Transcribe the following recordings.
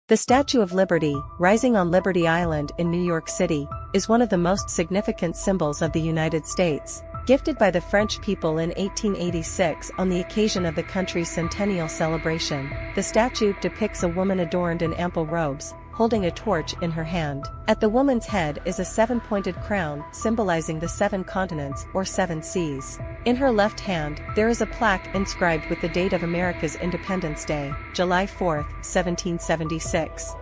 The Statue of Liberty, rising on Liberty Island in New York City, is one of the most significant symbols of the United States. Gifted by the French people in 1886 on the occasion of the country's centennial celebration, the statue depicts a woman adorned in ample robes, holding a torch in her hand. At the woman's head is a seven-pointed crown symbolizing the seven continents or seven seas. In her left hand, there is a plaque inscribed with the date of America's Independence Day, July 4, 1776.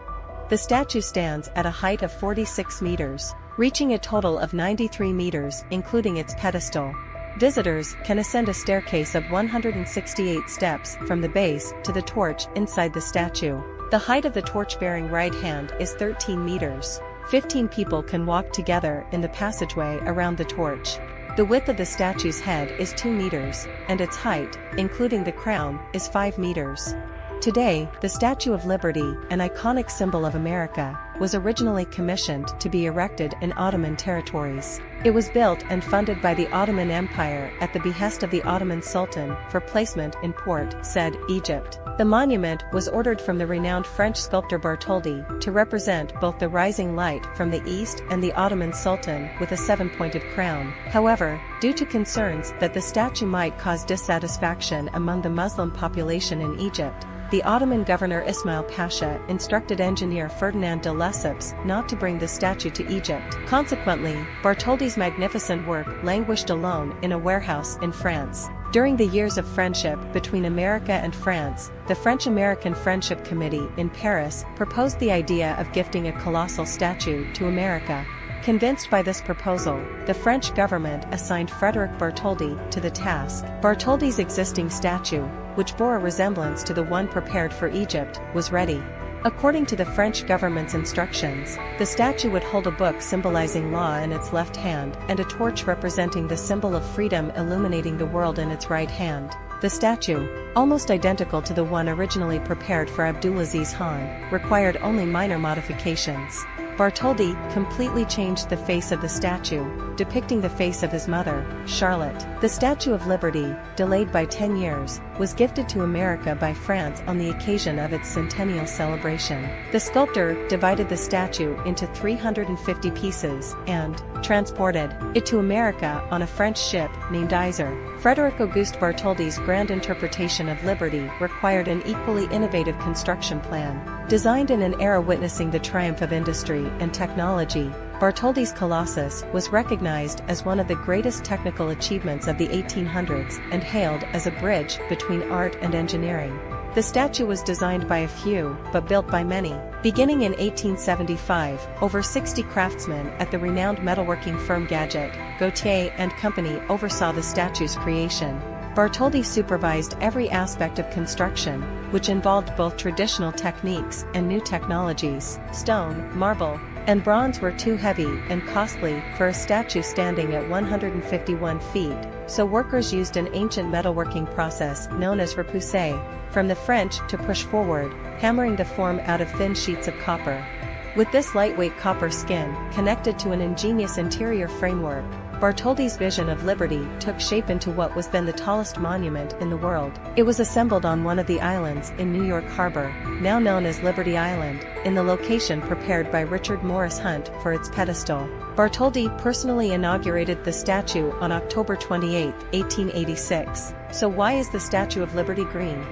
The statue stands at a height of 46 meters, reaching a total of 93 meters including its pedestal. Visitors can ascend a staircase of 168 steps from the base to the torch inside the statue. The height of the torch-bearing right hand is 13 meters. 15 people can walk together in the passageway around the torch. The width of the statue's head is 2 meters, and its height, including the crown, is 5 meters. Today, the Statue of Liberty, an iconic symbol of America, was originally commissioned to be erected in Ottoman territories. It was built and funded by the Ottoman Empire at the behest of the Ottoman Sultan for placement in Port Said, Egypt. The monument was ordered from the renowned French sculptor Bartholdi to represent both the rising light from the east and the Ottoman Sultan with a seven-pointed crown. However, due to concerns that the statue might cause dissatisfaction among the Muslim population in Egypt, the Ottoman governor Ismail Pasha instructed engineer Ferdinand de Lesseps not to bring the statue to Egypt. Consequently, Bartholdi's magnificent work languished alone in a warehouse in France. During the years of friendship between America and France, the French-American Friendship Committee in Paris proposed the idea of gifting a colossal statue to America. Convinced by this proposal, the French government assigned Frédéric Bartholdi to the task. Bartholdi's existing statue, which bore a resemblance to the one prepared for Egypt, was ready. According to the French government's instructions, the statue would hold a book symbolizing law in its left hand and a torch representing the symbol of freedom illuminating the world in its right hand. The statue, almost identical to the one originally prepared for Abdulaziz Khan, required only minor modifications. Bartholdi completely changed the face of the statue, depicting the face of his mother, Charlotte. The Statue of Liberty, delayed by 10 years, was gifted to America by France on the occasion of its centennial celebration. The sculptor divided the statue into 350 pieces and transported it to America on a French ship named Iser. Frédéric Auguste Bartholdi's grand interpretation of liberty required an equally innovative construction plan. Designed in an era witnessing the triumph of industry and technology, Bartholdi's Colossus was recognized as one of the greatest technical achievements of the 1800s and hailed as a bridge between art and engineering. The statue was designed by a few, but built by many. Beginning in 1875, over 60 craftsmen at the renowned metalworking firm Gadget, Gautier and Company oversaw the statue's creation. Bartholdi supervised every aspect of construction, which involved both traditional techniques and new technologies. Stone, marble, and bronze were too heavy and costly for a statue standing at 151 feet, so workers used an ancient metalworking process known as repoussé, from the French to push forward, hammering the form out of thin sheets of copper. With this lightweight copper skin connected to an ingenious interior framework, Bartholdi's vision of liberty took shape into what was then the tallest monument in the world. It was assembled on one of the islands in New York Harbor, now known as Liberty Island, in the location prepared by Richard Morris Hunt for its pedestal. Bartholdi personally inaugurated the statue on October 28, 1886. So why is the Statue of Liberty green?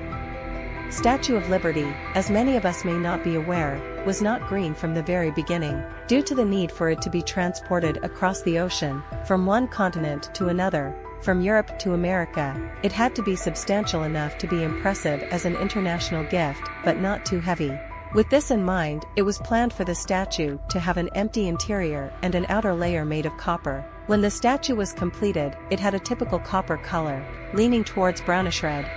Statue of Liberty, as many of us may not be aware, was not green from the very beginning. Due to the need for it to be transported across the ocean, from one continent to another, from Europe to America, it had to be substantial enough to be impressive as an international gift, but not too heavy. With this in mind, it was planned for the statue to have an empty interior and an outer layer made of copper. When the statue was completed, it had a typical copper color, leaning towards brownish red.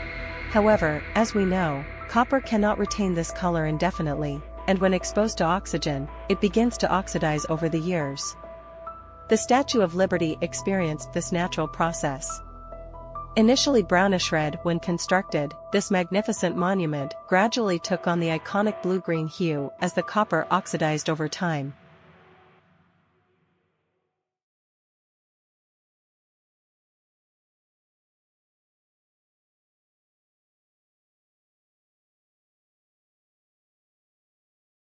However, as we know, copper cannot retain this color indefinitely, and when exposed to oxygen, it begins to oxidize over the years. The Statue of Liberty experienced this natural process. Initially brownish red when constructed, this magnificent monument gradually took on the iconic blue-green hue as the copper oxidized over time.